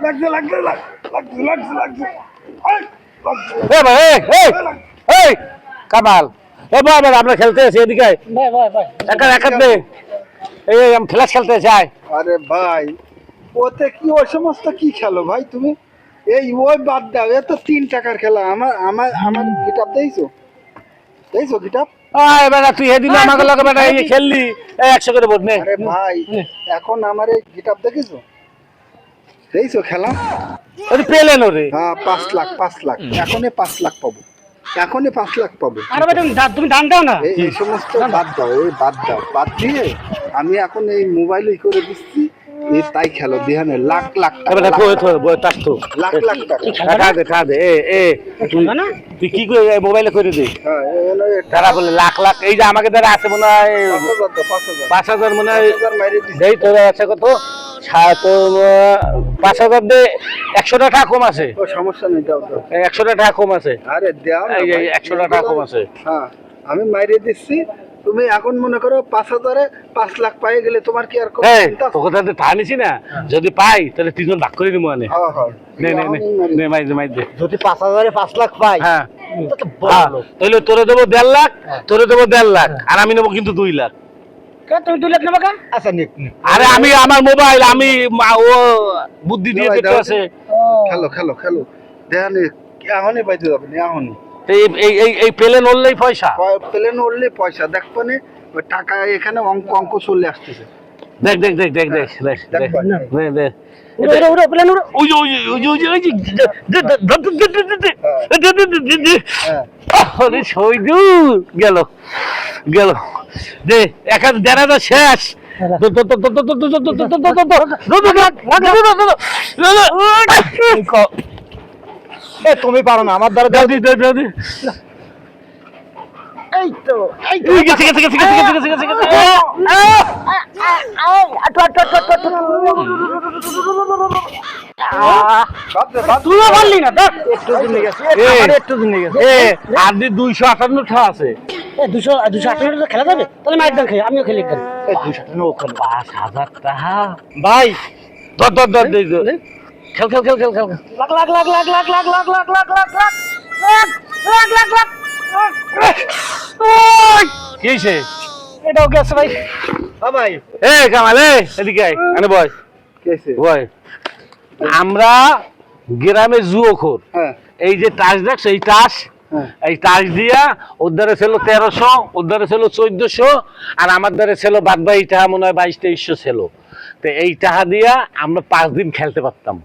লাগছে লাগছে লাগছে লাগছে লাগছে এ ভাই এই এই কামাল এ ভাই আমরা খেলতে আছি এদিকে ভাই ভাই ভাই একা একা দে এই আমি ফ্ল্যাশ খেলতে চাই আরে ভাই ওতে কি ওই সমস্ত কি খেলো ভাই তুমি এই ওই বাদ দাও এ তো 3 টাকার খেলা আমার আমার আমার গিটার দেখছো গিটার আয় বেটা তুই হেদিন আমাকে লগে বেটা এই খেললি এই 100 করে বোধ নে আরে ভাই এখন আমার এই গিটার দেখছো খেলা ওই পেলেন রে হ্যাঁ 5 লাখ এখনই 5 লাখ পাবো এখনই 5 লাখ পাবো আরে ভাই তুমি দান দাও না এই সমস্ত বাদ দাও বাদ দিয়ে আমি এখন এই মোবাইলে করে দিচ্ছি এই তাই খেলো দিহানে লাখ লাখ এবার টাকা কই তো বই তাস তো লাখ লাখ টাকা টাকা দে এ তুই কি করে মোবাইলে করে দে হ্যাঁ এই হলো এটা তারা বলে লাখ লাখ এই যে আমাকে দ্বারা আছে মনে হয় 5,000 5000 মনে হয় 5,000 মাইরে দিছি দেই তোর আছে কত 5000 দে 100 টাকা কম আছে ও সমস্যা নেই দাও 100 টাকা কম আছে আরে দাও না এই ভাই। 100 টাকা কম আছে হ্যাঁ আমি মাইরে দিচ্ছি তুমি এখন মনে করো 5,000 এ 5 লাখ পাই গেলে তোমার কি আর কোনো এই চিন্তা আছে? তোকে তো ঠা নিছি না যদি পাই তাহলে তিনজন ভাগ করে নিবো আনে হ্যাঁ হ্যাঁ নে নে নে নে মাই দে যদি 5000 এ 5 লাখ পাই হ্যাঁ তো বড় লোক তাহলে তোরে দেবো 1.5 লাখ তোরে দেবো 1.5 লাখ আর আমি নেবো কিন্তু 2 লাখ কে তুমি 2 লাখ নেবা কা আচ্ছা নিক আরে আমি আমার মোবাইল আমি ও বুদ্ধি দিয়ে দাও, দেখতে দাও। আছে খেলো দেখানি এখনই পাইতে যাবে না এখনই এই এই এই এই পেলে নড়লেই পয়সা প্লেন উঠলে পয়সা দেখবানে ওই টাকা এখানে অঙ্ক চলে আসতেছে দেখ দেখ দেখ দেখ দেখ দেখ দেখ দেখবা। দেখ দেখ উড়ো প্লেন উড়ো ওই ওই আরে শহীদুল গেল গেল দে এক হাজার 1,500 শেষ এ তুমি পারো না আমার দ্বারা দাও দি দাও দি এই তো এই তো গেছে গেছে গেছে গেছে গেছে গেছে গেছে তুই পারলি না দেখ একটু দিন গেছে একটু দিন গেছে আর 258 টা আছে 200 খেলা যাবে তাহলে মাইক দান খাই আমিও খেলি একদম 5,000 টাকা ভাই ধর ধর ধর খেল খেল খেল খেল খেল লাখ লাখ লাখ লাখ লাখ লাখ লাখ লাখ লাখ লাখ লাখ লাখ লাখ কি হইছে এটাও গেছে ভাই হ্যাঁ ভাই এ কামাল এদিকে আয় আনে বয় কেসে বয় আমরা গ্রামে জুয়োখোর হ্যাঁ এই যে টাস দেখছ এই টাস হ্যাঁ এই টাস দিয়া ওর ছিল 1300 ওর ছিল 1400 আর আমার দ্বারা ছিল বাদ বাকি টাকা মনে হয় 22-2300 ছিল তো এই টাকা দিয়া আমরা 5 দিন খেলতে পারতাম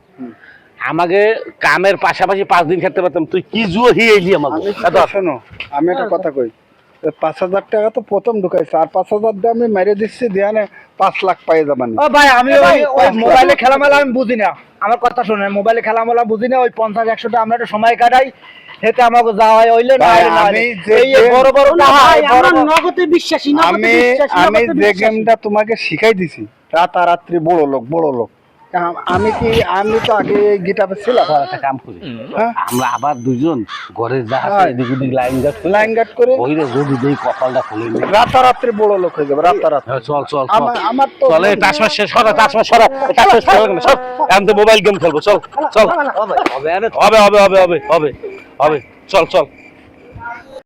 আমাকে কামের পাশাপাশি 5 দিন খেলতে পারতাম তুই কি জুয়ো হিয়েলি আমাকে আমি কি শোনো আমি একটা কথা কই 5,000 টাকা তো প্রথম ঢুকাইছে আর 5,000 দিয়ে আমি মেরে দিচ্ছি দিয়ানে 5 লাখ পাই যাবেন ও ভাই আমি ওই মোবাইলে খেলা মেলা আমি বুঝি না আমার কথা শুনেন মোবাইলে খেলা মেলা বুঝি না ওই 50-100 টা আমরা একটু সময় কাটাই হেতে আমাকে যাওয়া হয় হইলে না ভাই, হইলে না আমি এই যে- বড় বড় না ভাই বড় আমরা বড়- নগদে বিশ্বাসী আমি আমি যে গেমটা তোমাকে শিখাই দিছি রাতারাত্রি বড় লোক আমি কি আমি তো আগে গিটারে ছিলাম একটা কাম করি হ্যাঁ? আমরা আবার দুজন ঘরে যা আছে হ্যাঁ। এদিক ওদিক লাইন গার্ড করে ওইরে যদি দেই কপালটা খুলে নি রাতারাত্রি বড় লোক হয়ে যাবে রাতারাত্রি চল চল আমার তো চলে টাসমাস শেষ করা টাসমাস সরা টাসমাস খেলা না সব এখন তো মোবাইল গেম খেলবো চল চল হবে হবে হবে হবে হবে হবে চল চল